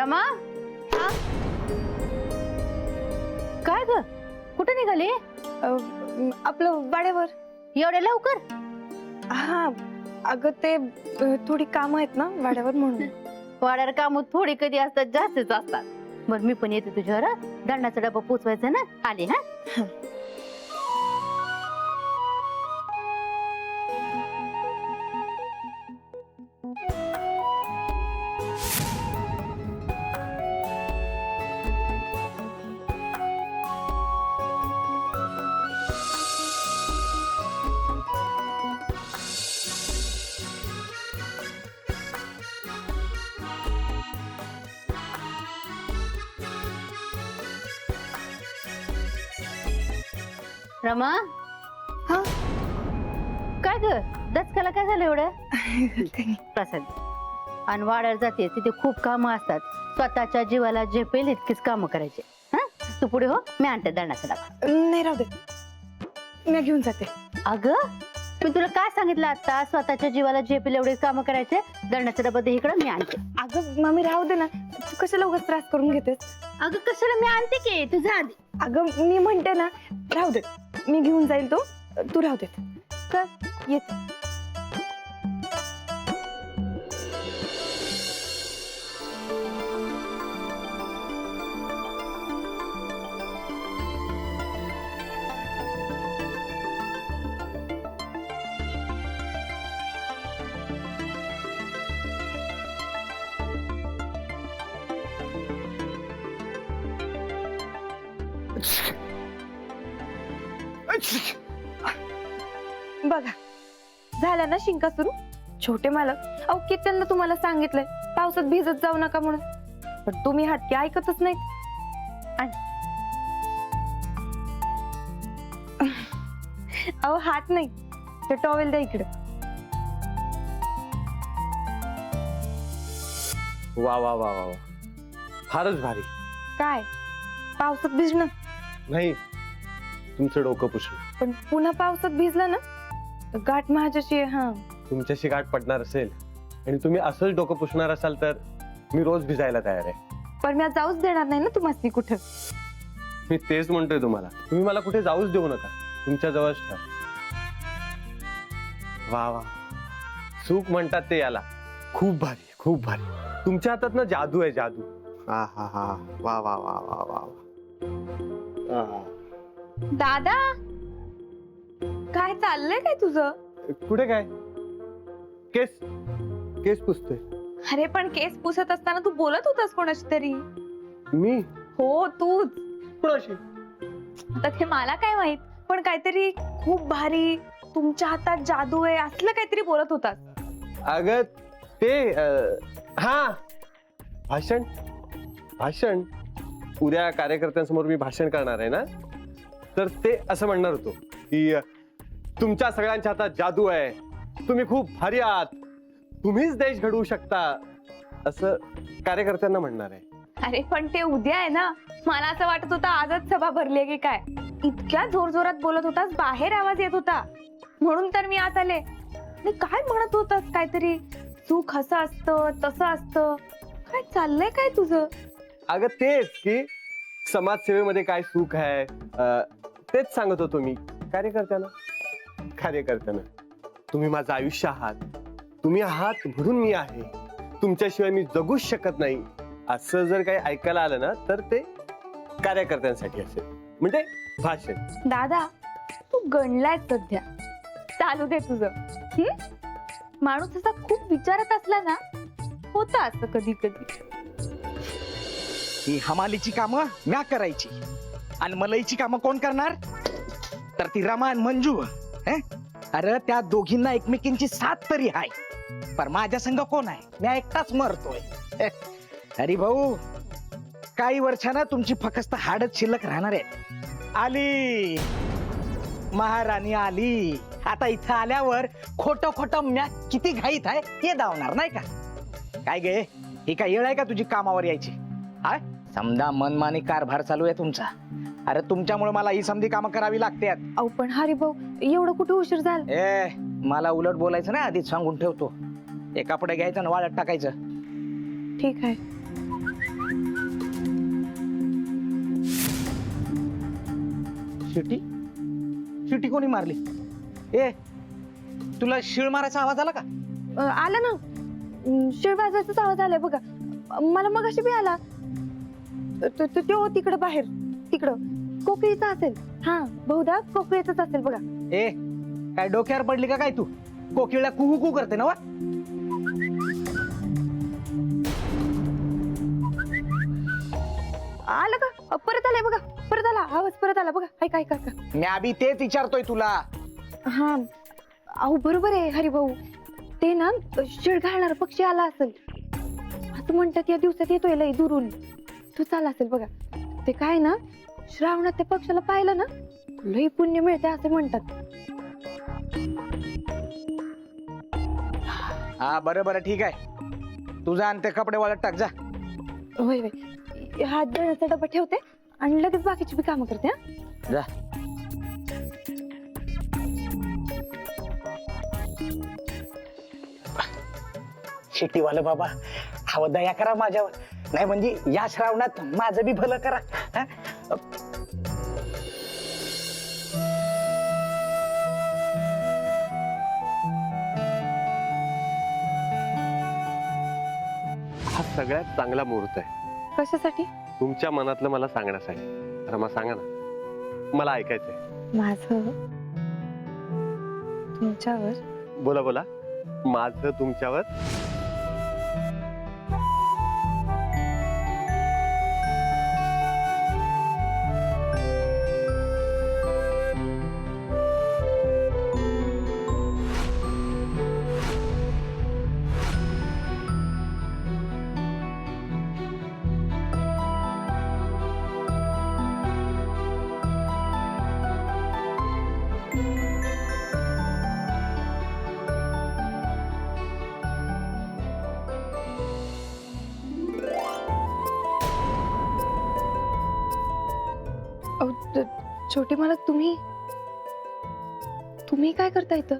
रमा, काय ग कुठे निघाली? आपलं वाड्यावर. एवढ्या लवकर? हा अगं ते थोडी काम आहेत ना वाड्यावर म्हणून. वाड्यावर काम थोडी कधी असतात जास्तच असतात. बर मी पण येते तुझ्यावर. दंडाचा डबा पोचवायचा ना, आली. हा रमा, हा काय ग दचकाला काय झालं एवढं? प्रसाद आणि वाड्यावर जाते तिथे खूप कामं असतात. स्वतःच्या जीवाला झेपेल इतकीच कामं करायचे. हा तू पुढे हो, मी आणते दंडाचा डबा. नाही राहू दे, मी घेऊन जाते. अगं मी तुला काय सांगितलं आता? स्वतःच्या जीवाला झेपेल एवढे कामं करायचे. दंडाचा डबा दे इकडं, मी आणते. अगं मामी राहू दे ना, तू कशाला उगाच त्रास करून घेतेस? अगं कशाला, मी आणते की तुझा आधी. अगं मी म्हणते ना राहू दे, मी घेऊन जाईल तो, तू राहू दे. कर येते. बघा झाला ना शिंका सुरू. छोटे मालक, अहो कित्येंदा तुम्हाला सांगितलंय पावसात भिजत जाऊ नका म्हणून, पण तुम्ही हटके ऐकतच नाहीत. अहो हात नाही, ते टॉवेल द्या इकडे. वा वा वा वा वा, फारच भारी. काय पावसात भिजणं? नाही, तुमचं डोकं पुसणं. पण पुन्हा पावसात भिजलं ना तर गाठ माझ्याशी आहे. हा तुमच्याशी गाठ पडणार असेल आणि तुम्ही असंच डोकं पुसणार असाल तर मी रोज भिजायला तयार आहे. पण मी आज जाऊच देणार नाही ना तुम्हाला कुठं. मी तेच म्हणतोय तुम्हाला, तुम्ही मला कुठे जाऊच देऊ नका, तुमच्या जवळच ठेवा. वा वा, सुख म्हणतात ते याला. खूप भारी, खूप भारी. तुमच्या हातात ना जादू आहे, जादू. हा हा हा, वा वा वा वा वा. दादा काय चाललंय काय तुझं? कुठे काय? केस केस पुसतोय. अरे पण केस पुसत असताना तू बोलत होतास कोणाशी तरी. मी? हो तूच. कोणाशी? आता ते मला काय माहित, पण काहीतरी खूप भारी, तुमच्या हातात जादू आहे असलं काहीतरी बोलत होतास. अगं ते हा भाषण भाषण उद्या कार्यकर्त्यांसमोर मी भाषण करणार आहे ना, तर ते असं म्हणणार होतो की तुमच्या सगळ्यांच्या हातात जादू आहे, तुम्ही खूप भारी आहात, तुम्हीच देश घडवू शकता, असं कार्यकर्त्यांना म्हणणार आहे. अरे पण ते उद्या आहे ना, मला असं वाटत होतं आजच सभा भरली आहे की काय. इतक्या जोरजोरात बोलत होतास, बाहेर आवाज येत होता, म्हणून तर मी आत आले. काय म्हणत होतास काहीतरी, सुख असं असतं तसं असतं, काय चाललंय काय तुझं? अगं तेच की समाजसेवेमध्ये काय सुख आहे, तेच सांगत होतो मी कार्यकर्त्यांना. तुम्ही माझं आयुष्य आहात, तुम्ही आहात म्हणून मी आहे, तुमच्याशिवाय मी जगूच शकत नाही, असं जर काही ऐकायला आलं ना तर ते कार्यकर्त्यांसाठी असेल, म्हणजे भाषण. दादा तू गणलाय सध्या, चालू दे तुझं. माणूस असा खूप विचारत असला ना, होतं असं कधी कधी. ही हमालीची कामं म्या करायची आणि मलईची कामं कोण करणार? तर ती रमा आणि मंजू. अरे त्या दोघींना एकमेकींची साथ तरी आहे, पण माझ्या संग कोण आहे? मी एकटाच मरतोय. अरे भाऊ, काही वर्षानं तुमची फक्त हाडच शिल्लक राहणार आहे. आली महाराणी आली. आता इथं आल्यावर खोटं खोटं म्या किती घाईत आहे हे दावणार नाही का? काय गे, ही काय येळ आहे का तुझी कामावर यायची? हा समजा मनमानी कारभार चालू आहे तुमचा. अरे तुमच्यामुळे मला ही समधी कामं करावी लागतात. अहो पण हरी भाऊ, एवढं कुठे उशीर झाला? मला उलट बोलायचं ना, आधीच सांगून ठेवतो. एक कपडे घ्यायचं आणि वाळत टाकायचं. ठीक आहे. शिटी शिटी कोणी मारली? ए तुला शिळ मारायचा आवाज आला का? आला ना, शिळ वाजवायचाच आवाज आलाय बघा. मला मग अशी बी आला. तो तिकडं बाहेर, तिकडं कोकळीचा असेल. हा बहुधा कोकळीचाच असेल बघा. ए काय डोक्यावर पडली का काय तू? कोकिळला कुहू कू करते ना वा? आलं का? परत आलाय बघा, परत आला आवाज, परत आला बघा. ऐका ऐका ऐका. मी आधी तेच विचारतोय तुला. हा अहो बरोबर आहे हरिभाऊ, ते ना शिळ घालणारा पक्षी आला असेल असं म्हणतात. या दिवसात येतोय लय दुरून, तूच आला असेल बघा. ते काय ना, श्रावणात त्या पक्षाला पाहिलं ना लय पुण्य मिळते असं म्हणतात. हा बरं बरं ठीक आहे, तुझा आणि ते कपडे वाळत टाक जा. होय होय, हा दळण्याचा डबा ठेवते आणि लगेच बाकीची बी कामं करते. हा जा. शेतीवालं बाबा, हवं दया करा माझ्यावर, नाही म्हणजे या श्रावणात माझं बी भलं करा. हा? हा सगळ्यात चांगला मुहूर्त आहे कशासाठी? तुमच्या मनातलं मला सांगण्यासाठी. रमा सांगा ना, मला ऐकायचंय. माझं तुमच्यावर. बोला बोला. माझं तुमच्यावर. छोटे मला तुम्ही काय करता इथं?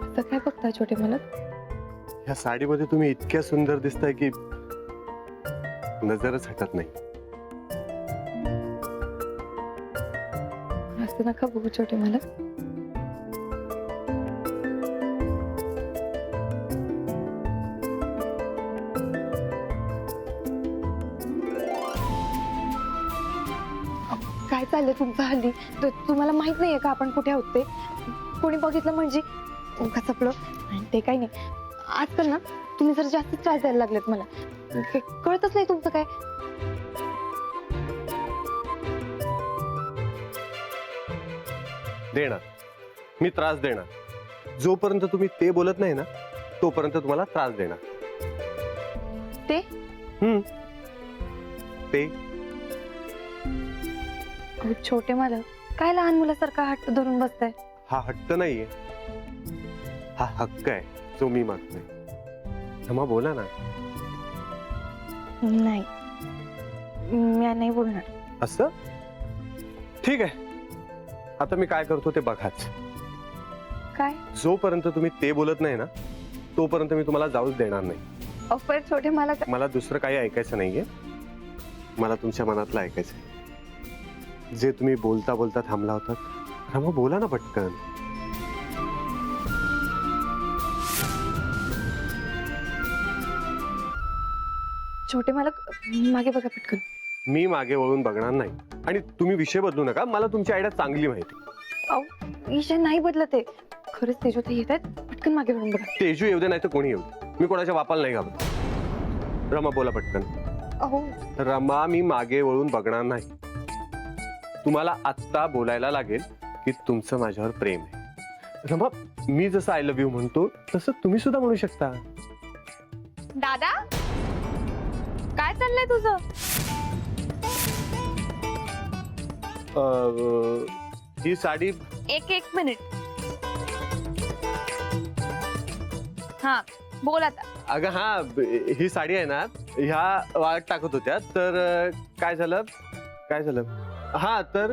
असं काय बघता छोटे मला? ह्या साडीमध्ये तुम्ही इतक्या सुंदर दिसताय की नजरच हटत नाही. असं नका बघू छोटे मला. काय चाललंय तुमचं हल्ली? तुम्हाला माहित नाहीये का आपण कुठे आहोत ते? कोणी बघितलं म्हणजे उगाच आपलं. आणि ते काही नाही, आजकाल ना तुम्ही जर जास्त त्रास द्यायला लागलेत मला. हे कळतच नाही तुमचं काय. देणार, मी त्रास देणार. जोपर्यंत तुम्ही ते बोलत नाही ना, तोपर्यंत तुम्हाला त्रास देणार. ते ते अहो, छोटे मला काय लहान मुलासारखा हट्ट धरून बसताय? हा हट्ट नाहीये, हा हक्क आहे जो मी मागतोय. रमा बोला ना. नाही, मी नाही बोलणार. असं ठीक आहे, आता मी काय करतो ते बघाच. काय? जोपर्यंत तुम्ही ते बोलत नाही ना, तोपर्यंत मी तुम्हाला जाऊच देणार नाही. ऑफर छोटे मला मला दुसरं काही ऐकायचं नाहीये, मला तुमच्या मनातलं ऐकायचंय. जे तुम्ही बोलता बोलता थांबला होता. रमा बोला ना पटकन. छोटे मला मागे बघा पटकन. मी मागे वळून बघणार नाही आणि तुम्ही विषय बदलू नका. मला तुमची आयडिया चांगली माहिती. अहो विषय नाही बदलत आहे खरंच. तेजोत येत आहेत, पटकन मागे वळून बघा. तेजू येऊ दे नाही तर कोणी येऊ दे, मी कोणाच्या बापाला नाही घाबरत. रमा बोला पटकन. अहो रमा मी मागे वळून बघणार नाही. तुम्हाला आत्ता बोलायला लागेल की तुमचं माझ्यावर प्रेम आहे. रमा मी जसं आय लव्ह यू म्हणतो तसं तुम्ही सुद्धा म्हणू शकता. दादा काय चाललंय तुझं? ही साडी. एक मिनिट. हा बोल आता. अगं हा, ही साडी आहे ना, ह्या वाळत टाकत होत्या तर काय झालं. हा तर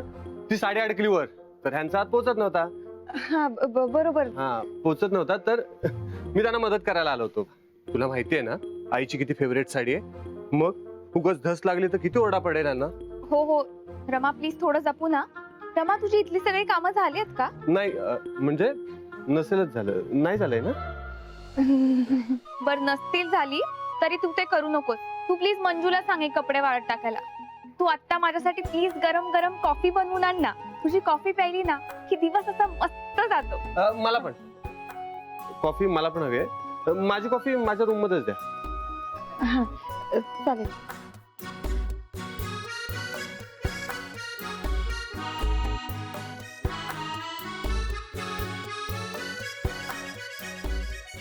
ती साडी अडकली वर, तर ह्यांचा हात पोचत नव्हता. हा बरोबर. हा पोचत नव्हता तर मी त्यांना मदत करायला आलो होतो. तुला माहिती आहे ना आईची किती फेवरेट साडी आहे. मग उगाच धस लागली तर किती ओरडा पडेल यांना. हो हो रमा प्लीज थोडं जपू ना. रमा तुझी इथली सगळी कामं झाली आहेत का? नाही म्हणजे नसेलच झालं, नाही झालंय ना. बर नसतील झाली तरी तू ते करू नकोस. तू प्लीज मंजूला सांग हे कपडे वाळत टाकायला. तू आता माझ्यासाठी प्लीज गरम गरम कॉफी बनवून आण ना. तुझी कॉफी प्यायली ना की दिवस असा मस्त जातो. मला पण कॉफी, मला पण हवी आहे. माझी कॉफी माझ्या रूम मध्येच द्या. चालेल.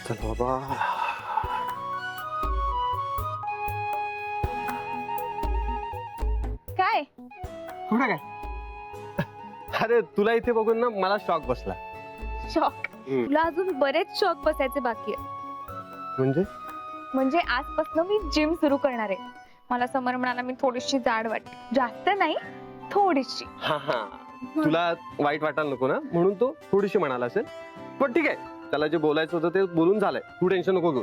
चल बाबा. काय कुठं काय? अरे तुला इथे बघून ना मला शॉक बसला. शॉक? तुला अजून बरेच शॉक बसायचे बाकी आहे. म्हणजे म्हणजे आजपासून मी जिम सुरू करणार आहे. मला समर म्हणाला मी थोडीशी जाड वाटते, जास्त नाही थोडीशी. हा हा, तुला वाईट वाटायला नको ना म्हणून तो थोडीशी म्हणाला असेल. पण ठीक आहे, त्याला जे बोलायचं होतं ते बोलून झालंय. तू टेन्शन नको घेऊ.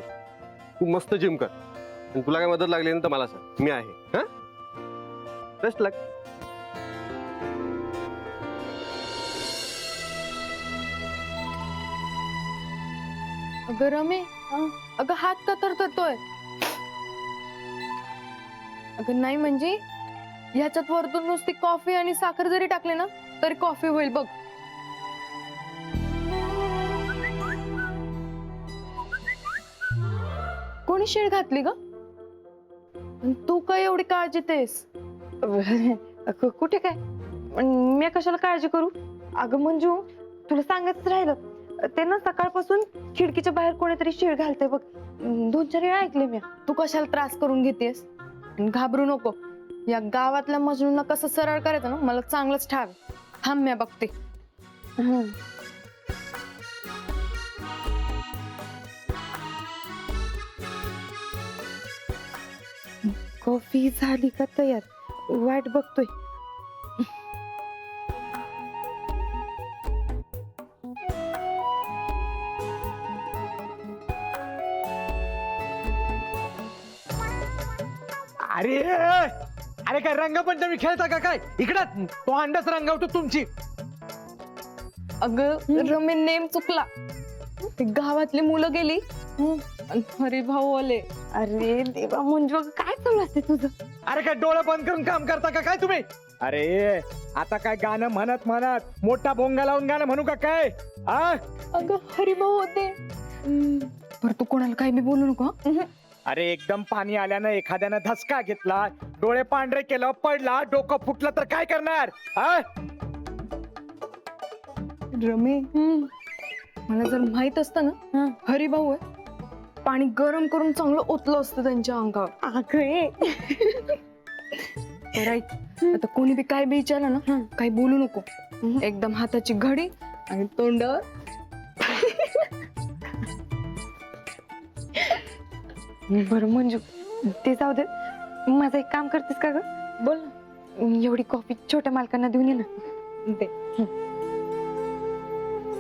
तू मस्त जिम कर. आणि तुला काय मदत लागली ना तर मला सांग, मी आहे. हा, बेस्ट लक. अगं रमे, अगं हात का तर करतोय? अगं नाही म्हणजे ह्याच्यात वरतून नुसती कॉफी आणि साखर जरी टाकले ना तरी कॉफी होईल बघ. कोणी शेळ घातली ग? आणि तू काय एवढी काळजी तेस? कुठे काय? मी कशाला काळजी करू? अगं मंजू तुला सांगायचं राहिलं, ते ना सकाळपासून खिडकीच्या बाहेर कोणीतरी शिळ घालते बघ. 2-4 वेळा ऐकले मी. तू कशाला त्रास करून घेतेस? आणि घाबरू नको. या गावातल्या मजनूंना कसं सरळ करायचं ना मला चांगलंच ठाव. थांब मी बघते. कॉफी झाली का तयार? वाट बघतोय. अरे अरे काय रंगपंचमी खेळता का काय? इकडं तो अंडच रंगवतो तुमची. अगं रमे नेम चुकला. ते गावातली मुलं गेली आणि हरिभाऊ आले. अरे देवा मंजू काय चालू असते तुझं? अरे काय डोळं बंद करून काम करता का काय तुम्ही? अरे आता काय गाणं म्हणत म्हणत मोठा भोंगा लावून गाणं म्हणू का काय? अगं हरिभाऊ होते. बरं तू कोणाला काही बी बोलू नको. अरे एकदम पाणी आल्यानं एखाद्यानं धसका घेतला, डोळे पांढरे केलं, पडला, डोकं फुटलं तर काय करणार? रमे मला जर माहित असतं ना हरिभाऊ आहे, पाणी गरम करून चांगलं ओतलं असतं त्यांच्या अंगावर. आता कोणी बी काय बी विचारलं ना काही बोलू नको. एकदम हाताची घडी आणि तोंडावर. बरं मंजू ते जाऊ दे. माझं एक काम करतेस का ग? बोल ना. एवढी कॉफी छोट्या मालकांना देऊन ये ना. दे.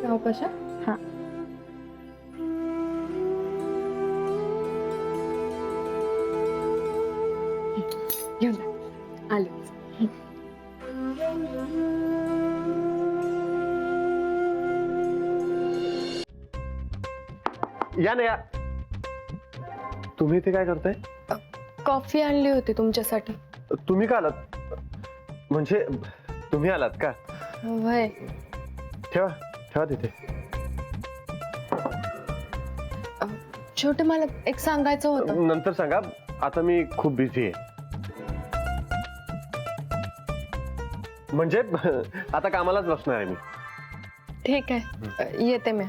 सावकाश. हा. घेऊन जा. आले. या ना या. तुम्ही इथे काय करताय? कॉफी आणली होती तुमच्यासाठी. तुम्ही का आलात? म्हणजे तुम्ही आलात का? वय ठेवा ठेवा तिथे. छोटे मला एक सांगायचं होतं. नंतर सांगा, आता मी खूप बिझी आहे. म्हणजे आता कामालाच बसणार आहे मी. ठीक आहे येते मी.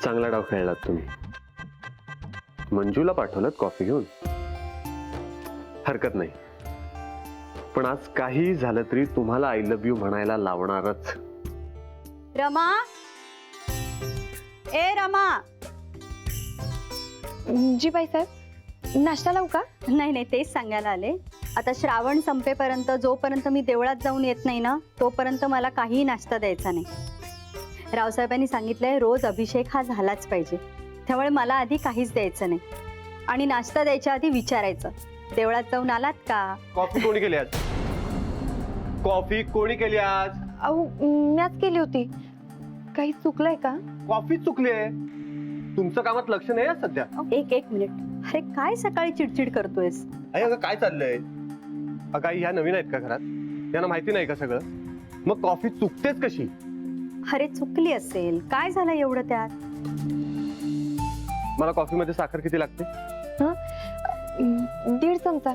चांगला डाव खेळलात तुम्ही. मंजूला पाठवलं कॉफी घेऊन, हरकत नाही. पण आज काही झालं तरी तुम्हाला आय लव्ह यू म्हणायला लावणारच. रमा, ए रमा. जी बाई साहेब नाश्ता लावू का? नाही नाही तेच सांगायला आले. आता श्रावण संपेपर्यंत जोपर्यंत मी देवळात जाऊन येत नाही ना तोपर्यंत मला काही नाश्ता द्यायचा नाही. रावसाहेबांनी सांगितलंय रोज अभिषेक हा झालाच पाहिजे, त्यामुळे मला आधी काहीच द्यायचं नाही. आणि नाश्ता द्यायच्या आधी विचारायचं देवळात जाऊन आलात का. कॉफी कोणी केली आज? कॉफी कोणी केली आज? अहो मॅच केली होती. काही चुकलंय का? कॉफी चुकली आहे. तुमचं कामात लक्ष नाही आहे सध्या. एक मिनिट. अरे काय सकाळी चिडचिड करतोयस. आई अगं काय चाललंय? अगं आई ह्या नवीन आहेत का घरात? यांना माहिती नाही का सगळं? मग कॉफी चुकतेच कशी? अरे चुकली असेल. काय झालं एवढं त्यात. मला कॉफी मध्ये साखर किती लागते? 1.5 चमचा.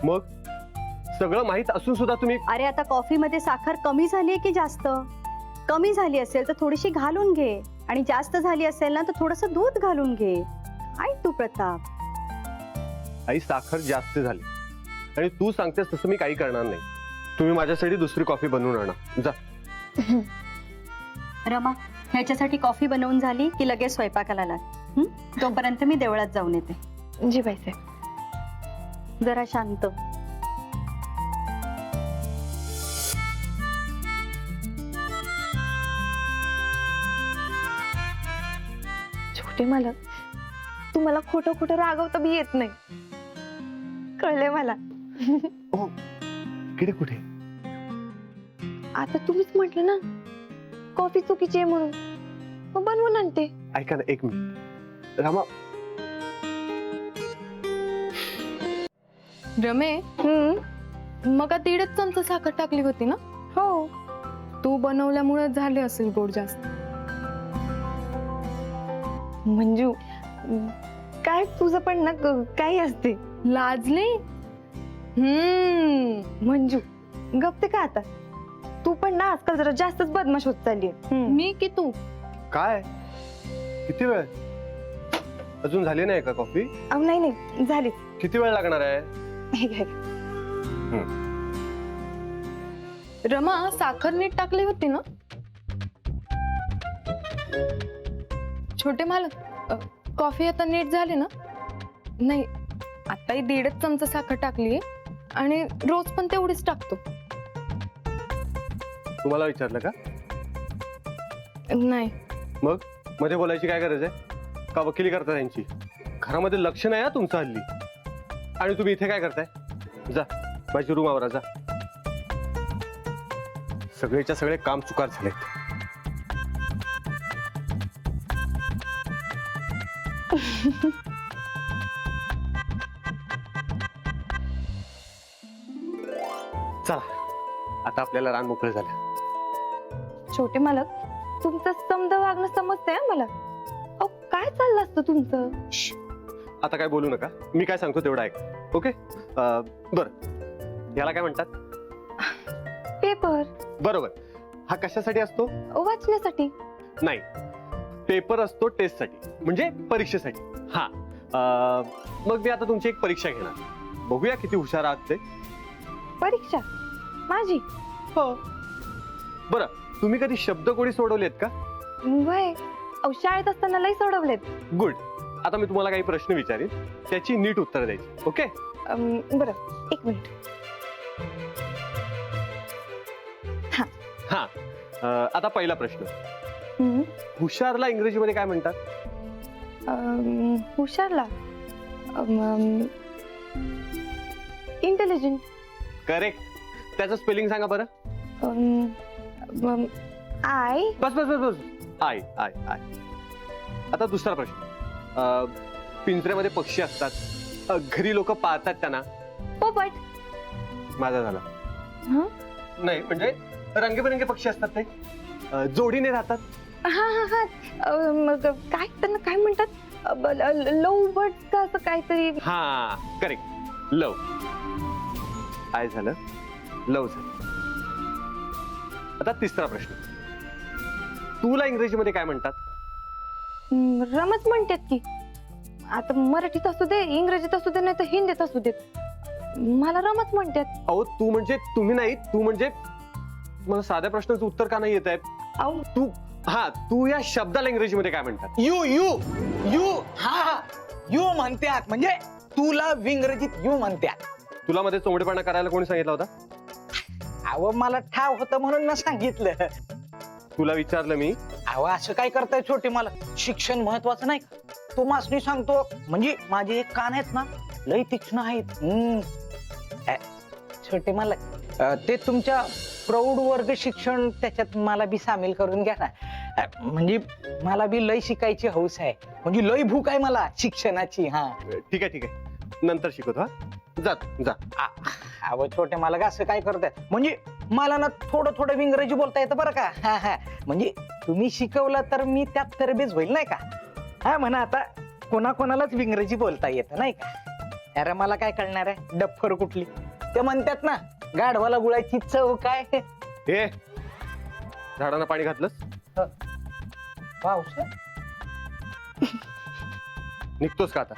मग सगळं माहित असून सुद्धा तुम्ही अरे आता कॉफी मध्ये साखर कमी झाली की जास्त. कमी झाली असेल तर थोडीशी घालून घे आणि जास्त झाली असेल ना तर थोडस दूध घालून घे. काय तू प्रताप. आई साखर जास्त झाली आणि तू सांगतेस तसं मी काही करणार नाही. तुम्ही माझ्यासाठी दुसरी कॉफी बनवून आणा जा. रमा ह्याच्यासाठी कॉफी बनवून झाली की लगेच स्वयंपाकाला लाग. तोपर्यंत मी देवळात जाऊन येते. जी बाईसाहेब. जरा शांत. छोटे मालक, तुम्हाला खोटं खोटं रागवता बी येत नाही. कळलंय मला. किडे कुठे? आता तुम्हीच म्हटलं ना कॉफी चुकीची आहे म्हणून, मग बनवून आणते. ऐका ना एक मिनिट. रामा रमे मग 1.5 चमचा साखर टाकली होती ना. हो. तू बनवल्यामुळे झाले असेल गोड जास्त. मंजू काय तुझं पण ना काही असते. लाजली. मंजू गप्पे का आता. तू पण ना आजकाल जरा जास्तच बदमाश होत चालली. मी की तू. काय? किती वेळ? अजून झाली नाही का कॉफी? नाही नाही झाली. किती वेळ लागणार आहे? हे घे. रमा साखर नीट टाकली होती ना. छोटे मालक कॉफी आता नीट झाली ना. नाही आताही 1.5 चमचा साखर टाकली आणि रोज पण तेवढीच टाकतो. तुम्हाला विचारलं का? नाही मग मध्ये बोलायची काय गरज आहे? का वकिली करता त्यांची? घरामध्ये लक्ष नाही आहे तुमचं हल्ली. आणि तुम्ही इथे काय करताय? जा माझी रूम आवरा जा. सगळेच्या सगळे काम चुकार झालेत. चला आता आपल्याला रान मोकळं झालं. छोटे मालक तुमचं समज वागणं समजतंय मला. अहो काय चाललं असतं तुमचं. आता काय बोलू नका. मी काय सांगतो तेवढं ऐक. ओके बर. याला काय म्हणतात? पेपर. बरोबर. हा कशासाठी असतो? वाचण्यासाठी. नाही, पेपर असतो टेस्टसाठी म्हणजे परीक्षेसाठी. हा मग मी आता तुमची एक परीक्षा घेणार. बघूया किती हुशार आहात ते. परीक्षा माझी? हो. बरं तुम्ही कधी शब्दकोडी सोडवलेत का? वय शाळेत असताना लई सोडवलेत. गुड. आता मी तुम्हाला काही प्रश्न विचारीन त्याची नीट उत्तर द्यायची. ओके बरं एक मिनिट. हा आता पहिला प्रश्न. हुशारला इंग्रजीमध्ये काय म्हणतात? हुशारला इंटेलिजंट. करेक्ट. त्याचं स्पेलिंग सांगा बरं. I. Bus bus bus bus. I I I. आता दुसरा प्रश्न. पिंजऱ्यामध्ये पक्षी असतात, घरी लोक पाळतात त्यांना. पोपट. माझा झाला. नाही म्हणजे रंगीबेरंगी पक्षी असतात ते, जोडीने राहतात. हा हा हा. मग काय त्यांना काय म्हणतात. लव बर्ड का असं काहीतरी. हा करेक्ट. लव. आय झालं, लव झालं. आता तिसरा प्रश्न. तुला इंग्रजीमध्ये काय म्हणतात? रमच म्हणतात की. आता मराठीत असू दे, इंग्रजीत असू दे, नाही तर हिंदीत असू देत, मला रमच म्हणतात. अहो तू म्हणजे तुम्ही नाही, तू म्हणजे मला साध्या प्रश्नाचं उत्तर का नाही येत आहे? अहो तू हा तू या शब्दाला इंग्रजीमध्ये काय म्हणतात? You you you. हा यू म्हणतात म्हणजे तुला इंग्रजीत यू म्हणतात. तुला मध्ये चोमडेपणा करायला कोणी सांगितलं होता? अहो मला ठाव होतं म्हणून ना सांगितलं. तुला विचारलं मी. अहो असं काय करताय छोटे मला. शिक्षण महत्वाचं नाही का? तुम्हाला सांगतो म्हणजे माझे एक कान आहेत ना लय तीक्ष्ण आहेत. छोटे मला ते तुमच्या प्रौढ वर्ग शिक्षण त्याच्यात मला बी सामील करून घ्या ना. म्हणजे मला बी लय शिकायची हौस आहे, म्हणजे लय भूक आहे मला शिक्षणाची. हा ठीक आहे नंतर शिकवतो. हा जा जा. अहो छोटे मला असं काय करताय, म्हणजे मला ना थोडं थोडं इंग्रजी बोलता येतं बरं का. हा हा म्हणजे तुम्ही शिकवलं तर मी त्यात तरबेज होईल नाही का. हा म्हणा आता कोणाकोणालाच इंग्रजी बोलता येतं नाही का. अरे मला काय कळणार आहे डफर कुठली. ते म्हणतात ना गाढवाला गुळाची चव काय. हे झाडांना पाणी घातलंस? पाऊस निघतोस का आता?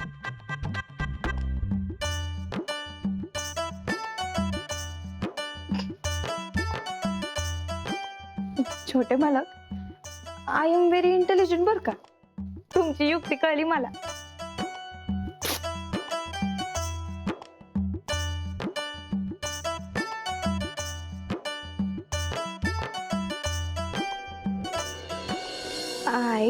छोटे मालक, आय एम व्हेरी इंटेलिजंट बर का. तुमची युक्ती कळली मला. I